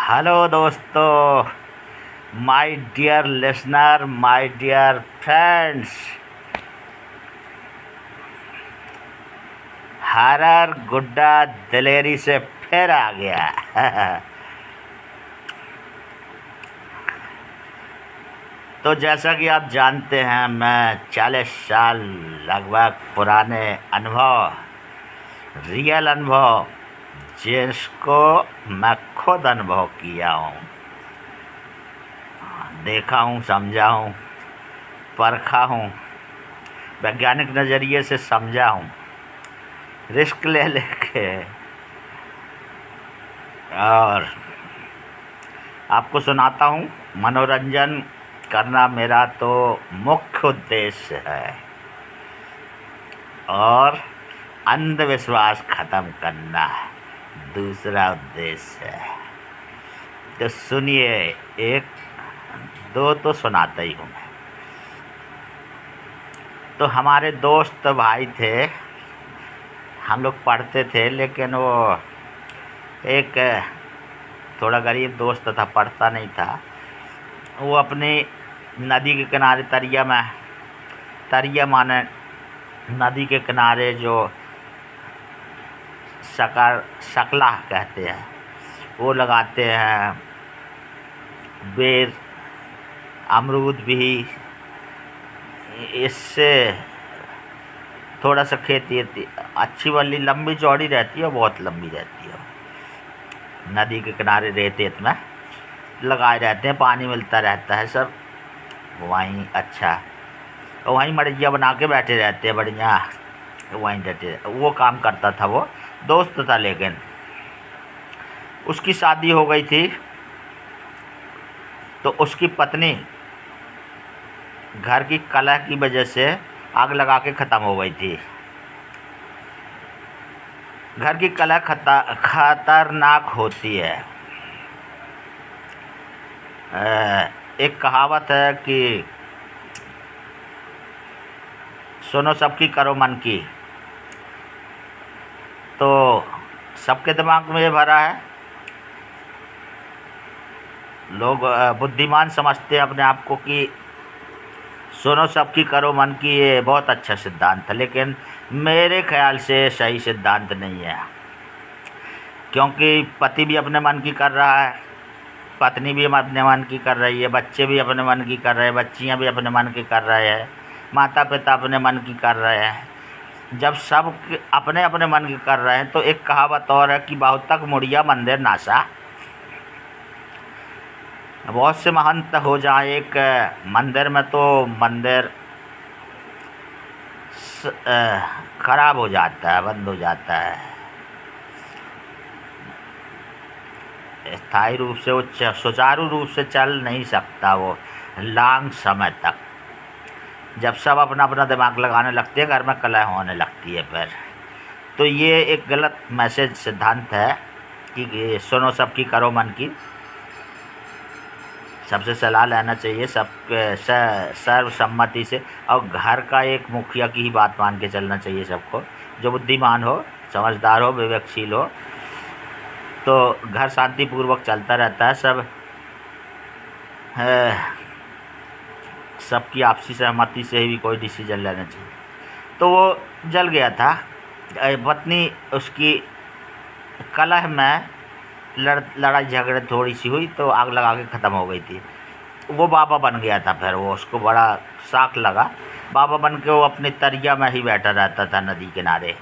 Hello दोस्तों, my dear listener, my dear friends. हरर गुड्डा दिलेरी से फिर आ गया। तो जैसा कि आप जानते हैं, मैं 40 साल लगभग पुराने अनुभव, रियल अनुभव, जिसको मैं खुद अनुभव किया हूँ, देखा हूँ, समझा हूँ, परखा हूँ, वैज्ञानिक नज़रिए से समझा हूँ, रिस्क ले लेके, और आपको सुनाता हूँ। मनोरंजन करना मेरा तो मुख्य उद्देश्य है और अंधविश्वास ख़त्म करना दूसरा उद्देश्य है। तो सुनिए, एक दो तो सुनाता ही हूँ मैं। तो हमारे दोस्त भाई थे, हम लोग पढ़ते थे, लेकिन वो एक थोड़ा गरीब दोस्त था, पढ़ता नहीं था। वो अपनी नदी के किनारे तरिया माने नदी के किनारे जो शकला कहते हैं वो लगाते हैं। बेर, अमरूद भी, इससे थोड़ा सा खेती अच्छी वाली लंबी चौड़ी रहती है, बहुत लंबी रहती है। नदी के किनारे रेत में लगाए रहते हैं, पानी मिलता रहता है, सब वहीं अच्छा, वहीं मड़िया बना के बैठे रहते हैं, बढ़िया वहीं रहते। वो काम करता था, वो दोस्त था, लेकिन उसकी शादी हो गई थी। तो उसकी पत्नी घर की कलह की वजह से आग लगा के ख़त्म हो गई थी। घर की कलह खतरनाक होती है। एक कहावत है कि सुनो सबकी करो मन की। तो सबके दिमाग में ये भरा है। लोग बुद्धिमान समझते हैं अपने आप को कि सुनो सबकी करो मन की, ये बहुत अच्छा सिद्धांत है, लेकिन मेरे ख्याल से सही सिद्धांत नहीं है। क्योंकि पति भी अपने मन की कर रहा है, पत्नी भी अपने मन की कर रही है, बच्चे भी अपने मन की कर रहे हैं, बच्चियां भी अपने मन की कर रहे हैं, माता पिता अपने मन की कर रहे हैं। जब सब अपने अपने मन की कर रहे हैं, तो एक कहावत और है कि बहुत तक मुड़िया मंदिर नासा। बहुत से महंत हो जाए एक मंदिर में, तो मंदिर खराब हो जाता है, बंद हो जाता है। स्थायी रूप से वो सुचारू रूप से चल नहीं सकता वो लॉन्ग समय तक। जब सब अपना अपना दिमाग लगाने लगते हैं, घर में कलह होने लगती है फिर। तो ये एक गलत मैसेज सिद्धांत है कि सुनो सबकी करो मन की। सबसे सलाह लेना चाहिए, सब सर्वसम्मति से, और घर का एक मुखिया की ही बात मान के चलना चाहिए सबको, जो बुद्धिमान हो, समझदार हो, विवेकशील हो। तो घर शांतिपूर्वक चलता रहता है। सबकी आपसी सहमति से ही कोई डिसीजन लेना चाहिए। तो वो जल गया था। पत्नी उसकी कलह में लड़ाई झगड़े थोड़ी सी हुई, तो आग लगा के ख़त्म हो गई थी। वो बाबा बन गया था। फिर वो उसको बड़ा शौक लगा। बाबा बन के वो अपनी तरिया में ही बैठा रहता था, नदी किनारे।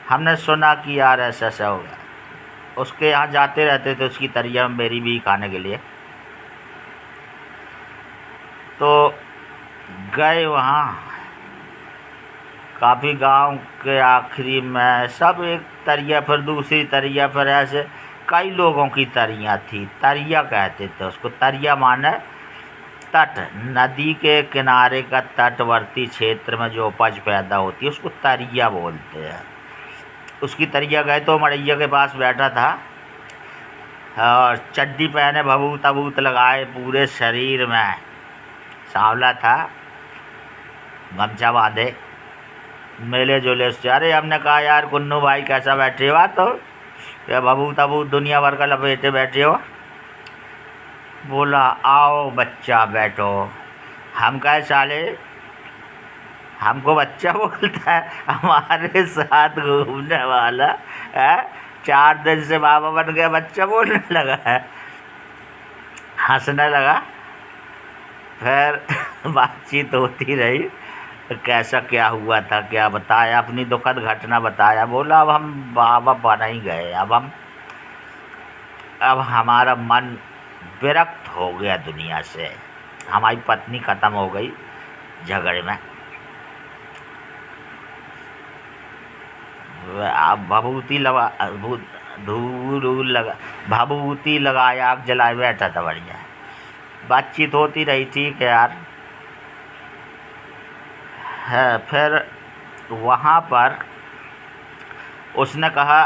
हमने सुना कि यार ऐसा ऐसा हो गया। उसके यहाँ जाते रहते थे, उसकी तरिया में बेरी भी खाने के लिए। तो गए वहाँ, काफ़ी गांव के आखिरी में सब एक तरिया, फिर दूसरी तरिया, फिर ऐसे कई लोगों की तरियाँ थी। तरिया कहते थे उसको। तरिया माने तट, नदी के किनारे का तटवर्ती क्षेत्र में जो उपज पैदा होती है उसको तरिया बोलते हैं। उसकी तरिया गए तो मड़ैया के पास बैठा था, और चड्डी पहने, भभूत अभूत लगाए पूरे शरीर में, सांवला था, गमछा बांधे, मेले जोले उससे। अरे हमने कहा यार कुन्नू भाई कैसा बैठे हुआ? तो क्या भभूत अभूत दुनिया भर का लपेटे बैठे हो। बोला आओ बच्चा बैठो। हम कहे साले हमको बच्चा बोलता है, हमारे साथ घूमने वाला है 4 दिन से बाबा बन गया, बच्चा बोलने लगा है। हंसने लगा। फिर बातचीत होती रही, कैसा क्या हुआ था, क्या बताया, अपनी दुखद घटना बताया। बोला अब हम बाबा बन ही गए, अब हमारा मन विरक्त हो गया दुनिया से। हमारी पत्नी ख़त्म हो गई झगड़े में। अब भभूति लगा, धूल लगा, भभूति लगाया, आग जलाए बैठा था। बढ़िया बातचीत होती रही, ठीक है यार। है फिर वहाँ पर उसने कहा,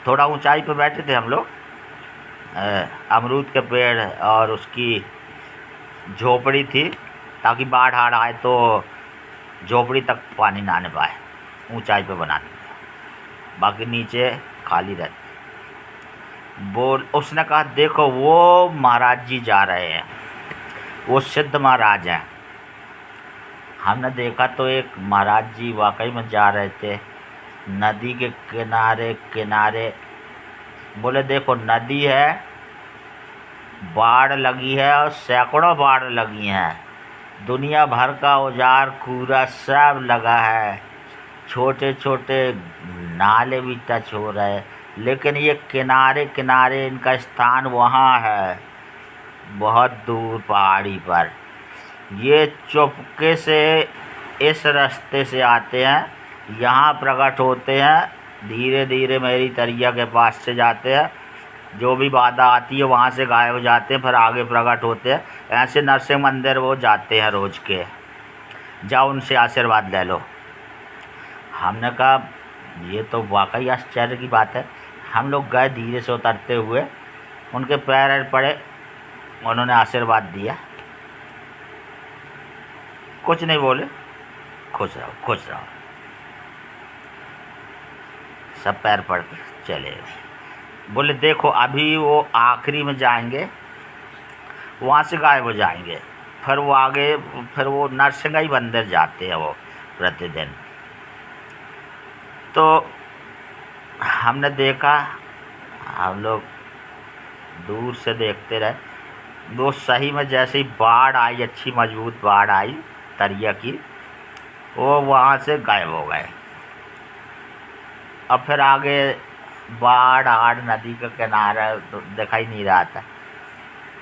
थोड़ा ऊंचाई पे बैठे थे हम लोग, अमरूद के पेड़ और उसकी झोपड़ी थी, ताकि बाढ़ आ रहा है तो झोपड़ी तक पानी ना आने पाए, ऊंचाई पे बना दिया, बाकी नीचे खाली रहती। उसने कहा देखो वो महाराज जी जा रहे हैं, वो सिद्ध महाराज हैं। हमने देखा तो एक महाराज जी वाकई में जा रहे थे नदी के किनारे किनारे। बोले देखो नदी है, बाढ़ लगी है और सैकड़ों बाढ़ लगी हैं, दुनिया भर का औजार कूड़ा सब लगा है, छोटे छोटे नाले भी टच हो रहे, लेकिन ये किनारे किनारे इनका स्थान वहाँ है, बहुत दूर पहाड़ी पर। ये चुपके से इस रास्ते से आते हैं, यहाँ प्रकट होते हैं, धीरे धीरे मेरी तरिया के पास से जाते हैं, जो भी बाधा आती है वहाँ से गायब हो जाते हैं, फिर आगे प्रकट होते हैं। ऐसे नरसिंह मंदिर वो जाते हैं रोज़ के, जाओ उनसे आशीर्वाद ले लो। हमने कहा ये तो वाकई आश्चर्य की बात है। हम लोग गए, धीरे से उतरते हुए उनके पैर पड़े, उन्होंने आशीर्वाद दिया, कुछ नहीं बोले, खुश रहो खुश रहो, सब पैर पड़ के चले। बोले देखो अभी वो आखिरी में जाएंगे, वहाँ से गायब हो जाएंगे, फिर वो आगे, फिर वो नरसिंह मंदिर जाते हैं वो प्रतिदिन। तो हमने देखा, हम लोग दूर से देखते रहे, वो सही में जैसे ही बाढ़ आई, अच्छी मजबूत बाढ़ आई तरिया की, वो वहाँ से गायब हो गए। अब फिर आगे बाढ़ आड़ नदी का किनारा तो दिखाई नहीं रहा था।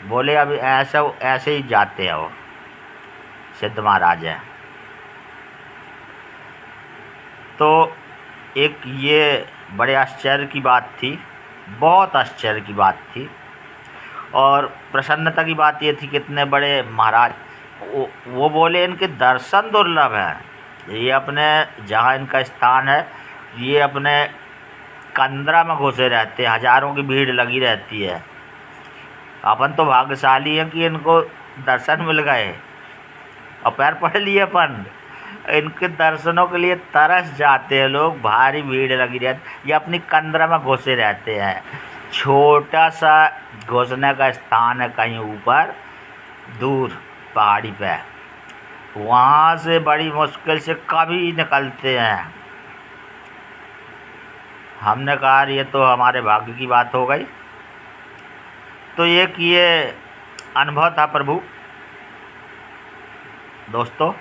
बोले अभी ऐसे ही जाते हैं वो सिद्ध महाराज हैं। तो एक ये बड़े आश्चर्य की बात थी, बहुत आश्चर्य की बात थी, और प्रसन्नता की बात ये थी कितने बड़े महाराज। वो बोले इनके दर्शन दुर्लभ हैं, ये अपने जहाँ इनका स्थान है, ये अपने कंदरा में घुसे रहते हैं, हजारों की भीड़ लगी रहती है। अपन तो भाग्यशाली हैं कि इनको दर्शन मिल गए और पैर पड़ लिए अपन। इनके दर्शनों के लिए तरस जाते हैं लोग, भारी भीड़ लगी रहती, ये अपनी कंदरा में घुसे रहते हैं। छोटा सा घुसने का स्थान है कहीं ऊपर दूर पहाड़ी पे, वहाँ से बड़ी मुश्किल से कभी निकलते हैं। हमने कहा ये तो हमारे भाग्य की बात हो गई। तो एक ये अनुभव था प्रभु। दोस्तों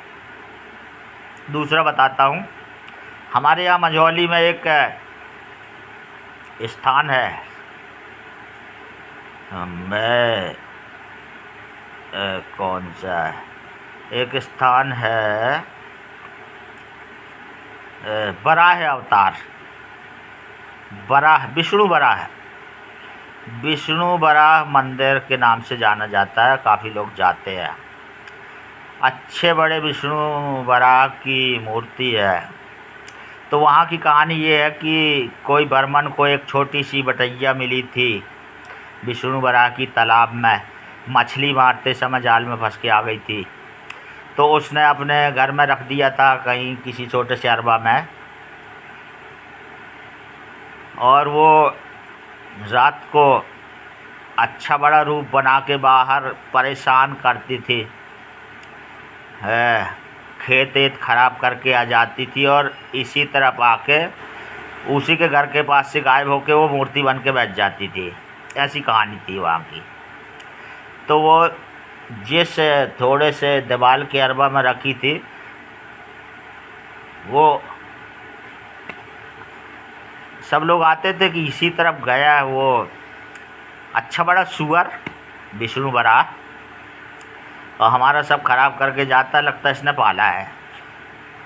दूसरा बताता हूँ, हमारे यहाँ मंझौली में एक स्थान है, मैं कौन सा एक स्थान है, बराह अवतार, बराह विष्णु बराह मंदिर के नाम से जाना जाता है, काफ़ी लोग जाते हैं। अच्छे बड़े विष्णु बराह की मूर्ति है। तो वहाँ की कहानी ये है कि कोई ब्राह्मण को एक छोटी सी बटैया मिली थी विष्णु बराह की, तालाब में मछली मारते समय जाल में फंस के आ गई थी। तो उसने अपने घर में रख दिया था कहीं किसी छोटे से अरबा में, और वो रात को अच्छा बड़ा रूप बना के बाहर परेशान करती थी, खेत वेत खराब करके आ जाती थी और इसी तरफ आके उसी के घर के पास से गायब होके वो मूर्ति बन के बैठ जाती थी। ऐसी कहानी थी वहाँ की। तो वो जिस थोड़े से दीवार के अरबा में रखी थी, वो सब लोग आते थे कि इसी तरफ गया है वो अच्छा बड़ा सुअर विष्णु बराह, और हमारा सब खराब करके जाता, लगता है इसने पाला है।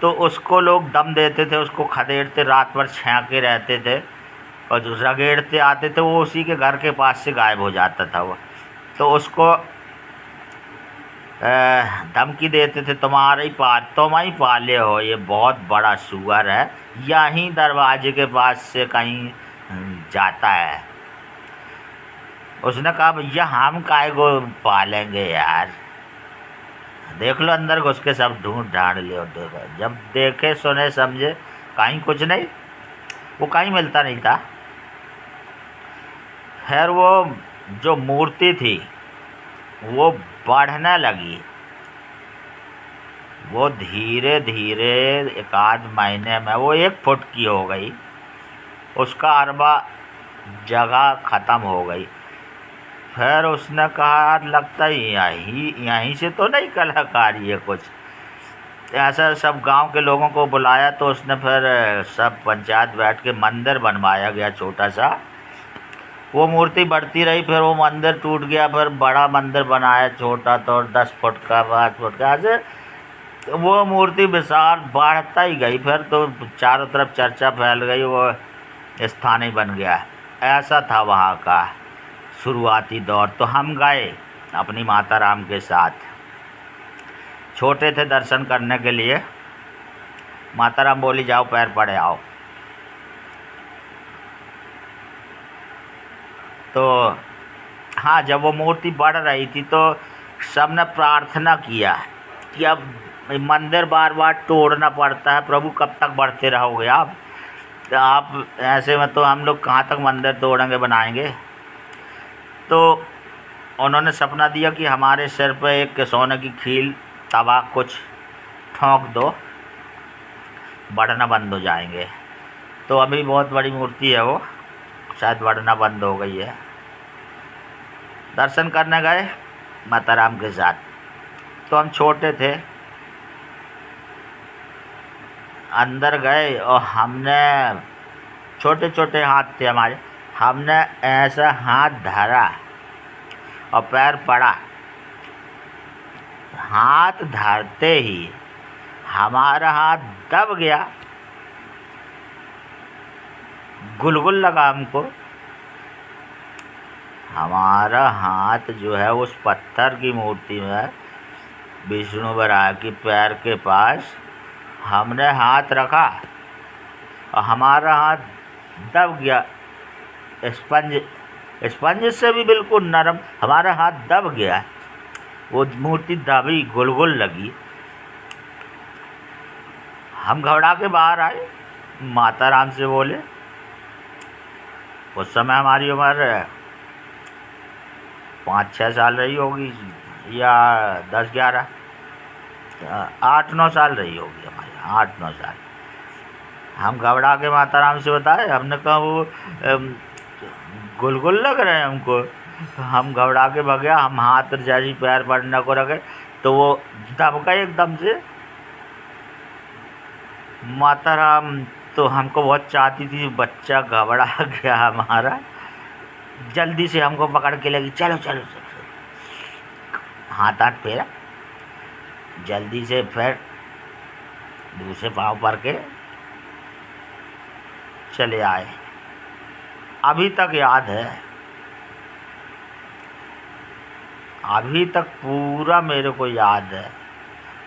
तो उसको लोग दम देते थे, उसको खदेड़ते, रात भर छेंके रहते थे और जो रगेड़ते आते थे वो उसी के घर के पास से गायब हो जाता था वो। तो उसको धमकी देते थे, तुम ही पाले हो, ये बहुत बड़ा सुअर है, यहीं दरवाजे के पास से कहीं जाता है। उसने कहा भैया हम काहे को पालेंगे यार, देख लो अंदर घुस के सब ढूंढ ढांड लियो। देखो जब देखे सुने समझे कहीं कुछ नहीं, वो कहीं मिलता नहीं था। खैर वो जो मूर्ति थी वो बढ़ने लगी, वो धीरे धीरे एक आध महीने में वो 1 फुट की हो गई, उसका अरबा जगह ख़त्म हो गई। फिर उसने कहा लगता है यहीं से तो नहीं कलाकारी है कुछ। ऐसा सब गांव के लोगों को बुलाया, तो उसने फिर सब पंचायत बैठ के मंदिर बनवाया गया छोटा सा। वो मूर्ति बढ़ती रही, फिर वो मंदिर टूट गया, फिर बड़ा मंदिर बनाया छोटा, तो 10 फुट का 5 फुट का, ऐसे वो मूर्ति विशाल बढ़ता ही गई। फिर तो चारों तरफ चर्चा फैल गई, वो स्थान ही बन गया। ऐसा था वहाँ का शुरुआती दौर। तो हम गए अपनी माता राम के साथ, छोटे थे, दर्शन करने के लिए। माता राम बोली जाओ पैर पड़े आओ। तो हाँ, जब वो मूर्ति बढ़ रही थी तो सबने प्रार्थना किया कि अब मंदिर बार बार तोड़ना पड़ता है, प्रभु कब तक बढ़ते रहोगे आप, तो आप ऐसे में तो हम लोग कहाँ तक मंदिर तोड़ेंगे बनाएंगे। तो उन्होंने सपना दिया कि हमारे सिर पे एक सोने की खील तवा कुछ ठोंक दो, बढ़ना बंद हो जाएंगे। तो अभी बहुत बड़ी मूर्ति है वो, शायद बढ़ना बंद हो गई है। दर्शन करने गए माता राम के साथ, तो हम छोटे थे, अंदर गए और हमने, छोटे छोटे हाथ थे हमारे, हमने ऐसा हाथ धरा और पैर पड़ा। हाथ धरते ही हमारा हाथ दब गया, गुलगुल लगा हमको। हमारा हाथ जो है उस पत्थर की मूर्ति में, विष्णु बराह की पैर के पास हमने हाथ रखा और हमारा हाथ दब गया। स्पंज से भी बिल्कुल नरम हमारा हाथ दब गया, वो मूर्ति दबी, गुलगुल लगी। हम घबरा के बाहर आए, माता राम से बोले। उस समय हमारी उम्र 5-6 साल रही होगी, या 10-11, 8-9 साल रही होगी हमारी, 8-9 साल। हम घबरा के माता राम से बताए, हमने कहा वो गुलगुल लग रहे हैं हमको। हम घबरा के भग गया, हम हाथ जैसी पैर पड़ने को रखे तो वो दब गए एकदम से। माता राम तो हमको बहुत चाहती थी, बच्चा घबरा गया हमारा, जल्दी से हमको पकड़ के लगी, चलो चलो चलो, हाथ फेरा, जल्दी से फिर दूसरे पाँव पर के चले आए। अभी तक याद है, अभी तक पूरा मेरे को याद है।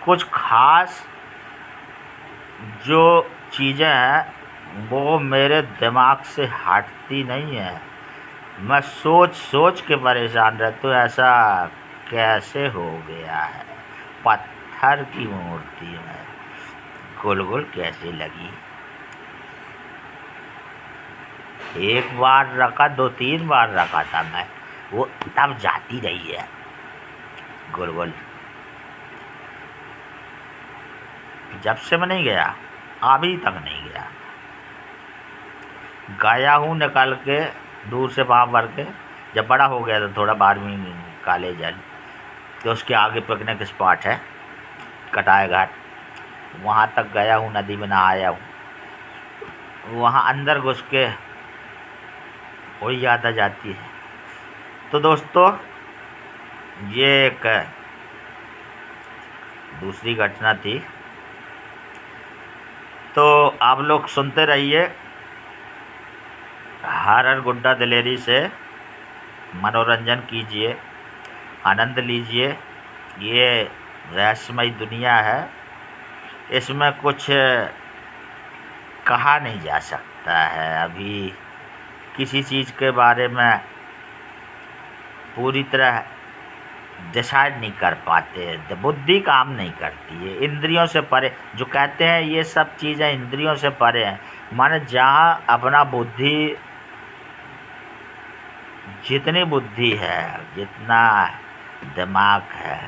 कुछ खास जो चीज़ें हैं वो मेरे दिमाग से हटती नहीं है। मैं सोच सोच के परेशान रहता हूँ, ऐसा कैसे हो गया है, पत्थर की मूर्ति में गुलगुल कैसे लगी। एक बार रखा, 2-3 बार रखा था मैं, वो तब जाती रही है गुलगुल। जब से मैं नहीं गया, अभी तक नहीं गया। गया हूँ निकाल के दूर से वहाँ भर के, जब बड़ा हो गया था थोड़ा 12वीं कॉलेज है, तो उसके आगे पिकनिक स्पॉट है कटाए घाट, वहाँ तक गया हूँ, नदी में नहाया हूँ। वहाँ अंदर घुस के वही याद आ जाती है। तो दोस्तों, ये एक दूसरी घटना थी। तो आप लोग सुनते रहिए, हॉरर गुड्डा दिलेरी से मनोरंजन कीजिए, आनंद लीजिए। ये रहस्यमय दुनिया है, इसमें कुछ कहा नहीं जा सकता है। अभी किसी चीज़ के बारे में पूरी तरह डिसाइड नहीं कर पाते, बुद्धि काम नहीं करती है, इंद्रियों से परे। जो कहते हैं ये सब चीज़ें इंद्रियों से परे हैं, माने जहाँ अपना बुद्धि, जितनी बुद्धि है, जितना दिमाग है,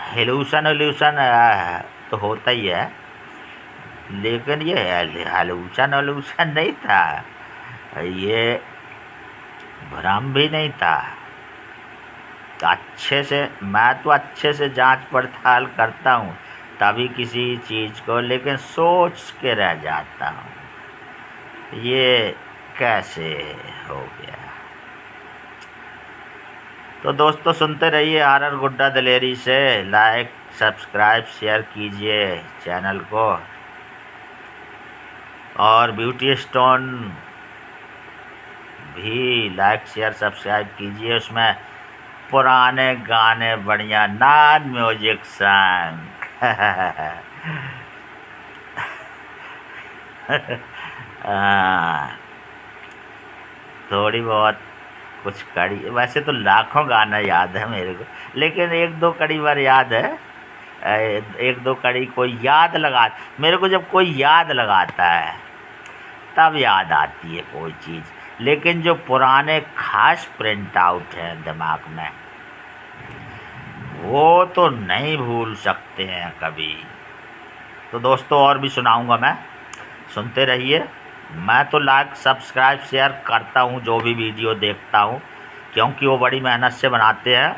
हेलूसन तो होता ही है, लेकिन ये हेलूसन नहीं था, ये भ्रम भी नहीं था। तो अच्छे से, मैं तो अच्छे से जांच पड़ताल करता हूँ तभी किसी चीज़ को, लेकिन सोच के रह जाता हूँ ये कैसे हो गया। तो दोस्तों, सुनते रहिए हॉरर गुड्डा दिलेरी से। लाइक, सब्सक्राइब, शेयर कीजिए चैनल को। और ब्यूटी स्टोन भी लाइक, शेयर, सब्सक्राइब कीजिए। उसमें पुराने गाने बढ़िया, नॉन म्यूजिक सॉन्ग थोड़ी बहुत कुछ कड़ी, वैसे तो लाखों गाना याद है मेरे को, लेकिन 1-2 कड़ी बार याद है। 1-2 कड़ी कोई याद लगा, मेरे को जब कोई याद लगाता है तब याद आती है कोई चीज़, लेकिन जो पुराने खास प्रिंट आउट हैं दिमाग में, वो तो नहीं भूल सकते हैं कभी। तो दोस्तों, और भी सुनाऊंगा मैं, सुनते रहिए। मैं तो लाइक, सब्सक्राइब, शेयर करता हूँ जो भी वीडियो देखता हूँ, क्योंकि वो बड़ी मेहनत से बनाते हैं।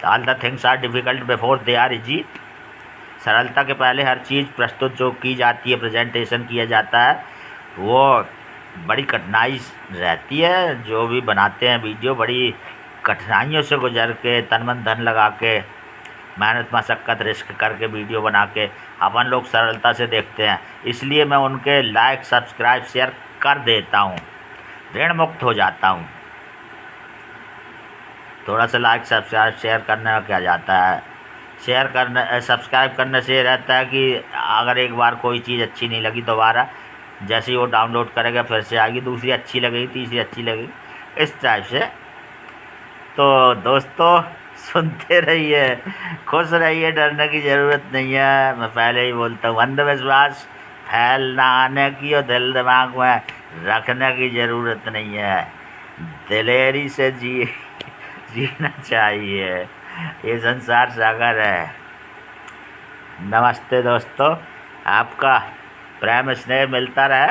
All the things are difficult before they are easy. सरलता के पहले हर चीज़ प्रस्तुत जो की जाती है, प्रेजेंटेशन किया जाता है, वो बड़ी कठिनाई रहती है। जो भी बनाते हैं वीडियो, बड़ी कठिनाइयों से गुजर के, तन मन धन लगा के, मेहनत मशक्क़त रिस्क करके वीडियो बना के अपन लोग सरलता से देखते हैं, इसलिए मैं उनके लाइक, सब्सक्राइब, शेयर कर देता हूँ, ऋण मुक्त हो जाता हूँ। थोड़ा सा लाइक, सब्सक्राइब, शेयर करने में क्या जाता है। शेयर करने, सब्सक्राइब करने से ये रहता है कि अगर एक बार कोई चीज़ अच्छी नहीं लगी, दोबारा जैसे ही वो डाउनलोड करेगा फिर से आएगी, दूसरी अच्छी लगेगी, तीसरी अच्छी लगेगी, इस टाइप से। तो दोस्तों, सुनते रहिए, खुश रहिए, डरने की ज़रूरत नहीं है। मैं पहले ही बोलता हूँ, अंधविश्वास फैलाने की और दिल दिमाग में रखने की ज़रूरत नहीं है। दिलेरी से जीना चाहिए, ये संसार सागर है। नमस्ते दोस्तों, आपका प्रेम स्नेह मिलता रहे,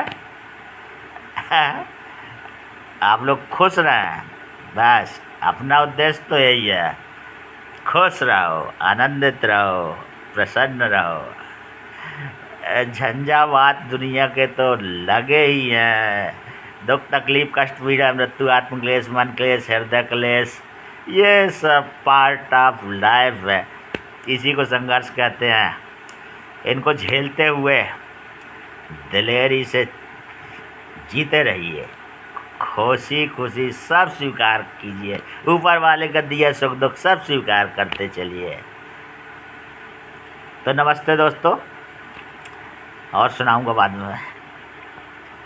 आप लोग खुश रहें, बस अपना उद्देश्य तो यही है। खुश रहो, आनंदित रहो, प्रसन्न रहो। झंझावात दुनिया के तो लगे ही हैं, दुख, तकलीफ, कष्ट, पीड़ा, मृत्यु, आत्मक्लेश, मन क्लेश, हृदय क्लेश, ये सब पार्ट ऑफ लाइफ है, इसी को संघर्ष कहते हैं। इनको झेलते हुए दिलेरी से जीते रहिए, खुशी खुशी सब स्वीकार कीजिए, ऊपर वाले का दिया सुख दुख सब स्वीकार करते चलिए। तो नमस्ते दोस्तों, और सुनाऊंगा बाद में।